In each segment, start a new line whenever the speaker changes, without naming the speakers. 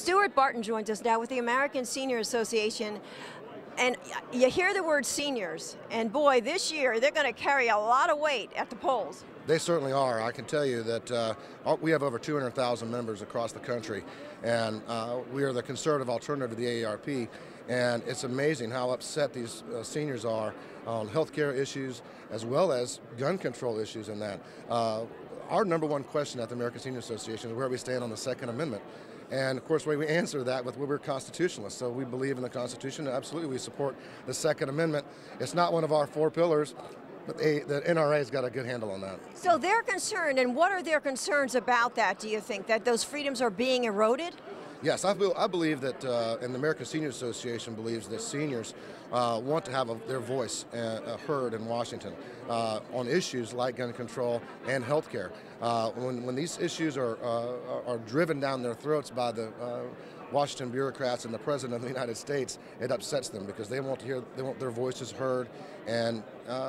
Stuart Barton joins us now with the American Senior Association. And you hear the word seniors, and boy, this year they're going to carry a lot of weight at the polls.
They certainly are. I can tell you that we have over 200,000 members across the country, and we are the conservative alternative to the AARP, and it's amazing how upset these seniors are on health care issues as well as gun control issues in that. Our number one question at the American Senior Association is where we stand on the Second Amendment. And of course, we answer that with we're constitutionalists, so we believe in the Constitution. Absolutely, we support the Second Amendment. It's not one of our four pillars, but the NRA's got a good handle on that.
So they're concerned, and what are their concerns about that, do you think? That those freedoms are being eroded?
Yes, I believe that, and the American Senior Association believes that seniors want to have their voice heard in Washington on issues like gun control and health care. When these issues are driven down their throats by the Washington bureaucrats and the President of the United States, it upsets them because they want their voices heard, and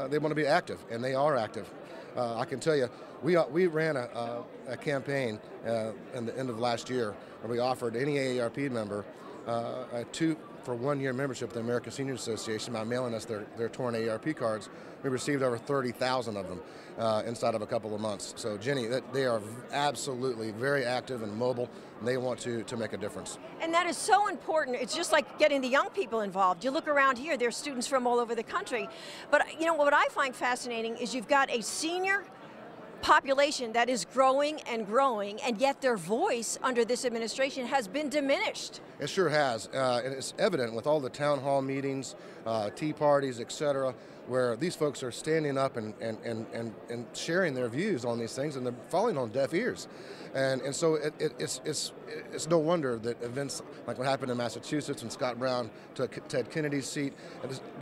they want to be active, and they are active. I can tell you, we ran a campaign in the end of last year where we offered any AARP member a 2-for-1-year membership to the American Senior Association by mailing us their torn AARP cards. We received over 30,000 of them inside of a couple of months. So, Ginny, they are absolutely very active and mobile, and they want to make a difference.
And that is so important. It's just like getting the young people involved. You look around here, there's students from all over the country. But you know what I find fascinating is you've got a senior population that is growing, and yet their voice under this administration has been diminished.
It sure has, and it's evident with all the town hall meetings, tea parties, etc., where these folks are standing up and sharing their views on these things, and they're falling on deaf ears. And so it's no wonder that events like what happened in Massachusetts when Scott Brown took Ted Kennedy's seat,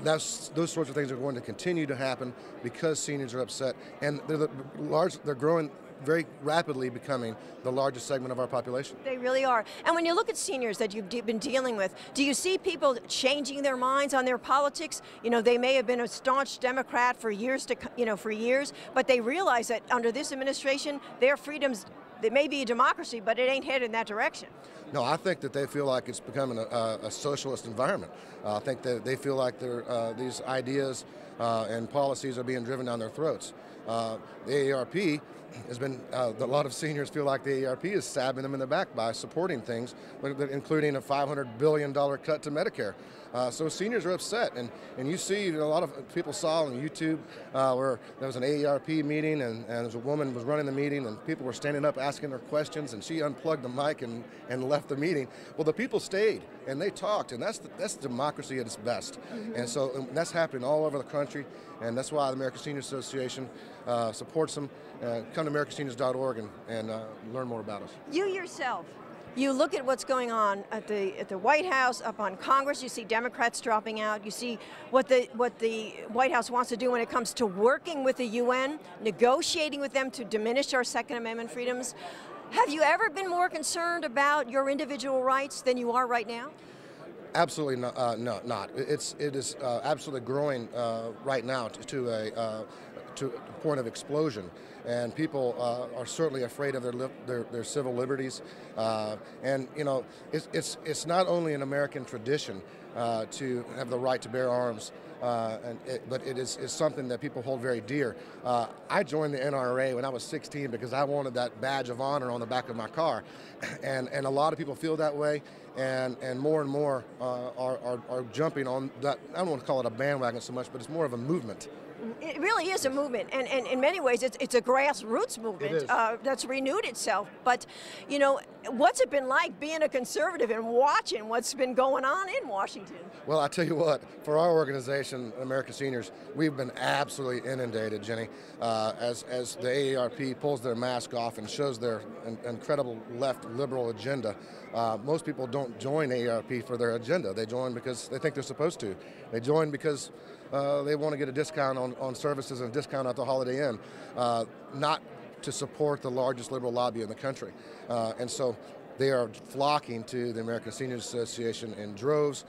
those sorts of things are going to continue to happen because seniors are upset, and they're growing very rapidly, becoming the largest segment of our population.
They really are. And when you look at seniors that you've been dealing with, do you see people changing their minds on their politics? You know, they may have been a staunch Democrat for years, but they realize that under this administration, their freedoms, it may be a democracy, but it ain't headed in that direction.
No, I think that they feel like it's becoming a socialist environment. I think that they feel like these ideas and policies are being driven down their throats. The AARP has been, a lot of seniors feel like the AARP is stabbing them in the back by supporting things, including a $500 billion cut to Medicare. So seniors are upset, and you see a lot of people saw on YouTube where there was an AARP meeting, and there was a woman was running the meeting, and people were standing up asking her questions, and she unplugged the mic and left the meeting. Well, the people stayed and they talked, and that's democracy at its best. And so that's happening all over the country, and that's why the American Senior Association supports them. Come to americanseniors.org and learn more about us.
You yourself, you look at what's going on at the White House, up on Congress. You see Democrats dropping out. You see what the White House wants to do when it comes to working with the UN, negotiating with them to diminish our Second Amendment freedoms. Have you ever been more concerned about your individual rights than you are right now?
Absolutely not. Not. It is absolutely growing right now to a point of explosion, and people are certainly afraid of their civil liberties. And you know, it's not only an American tradition to have the right to bear arms, but it is something that people hold very dear. I joined the NRA when I was 16 because I wanted that badge of honor on the back of my car, and a lot of people feel that way, and more are jumping on that. I don't want to call it a bandwagon so much, but it's more of a movement.
It really is a movement, and in many ways it's a grassroots movement that's renewed itself. But you know, what's it been like being a conservative and watching what's been going on in Washington?
Well, I tell you what, for our organization, American Seniors, we've been absolutely inundated, Ginny, as the AARP pulls their mask off and shows their incredible left liberal agenda. Most people don't join AARP for their agenda. They join because they think they're supposed to. They join because they want to get a discount on services and a discount at the Holiday Inn, not to support the largest liberal lobby in the country. And so They are flocking to the American Seniors Association in droves.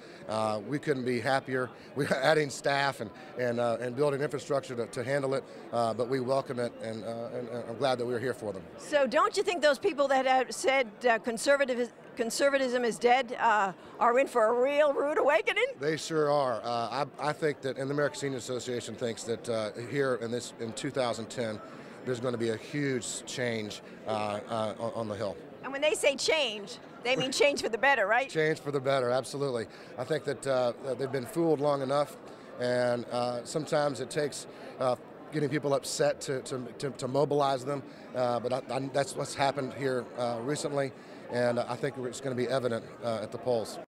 We couldn't be happier. We're adding staff and building infrastructure to handle it, but we welcome it, and I'm glad that we're here for them.
So don't you think those people that have said conservatism is dead are in for a real rude awakening?
They sure are. I think that, and the American Seniors Association thinks that here in 2010, there's going to be a huge change on the Hill.
And when they say change, they mean change for the better, right?
Change for the better, absolutely. I think that they've been fooled long enough, and sometimes it takes getting people upset to mobilize them, but that's what's happened here recently, and I think it's going to be evident at the polls.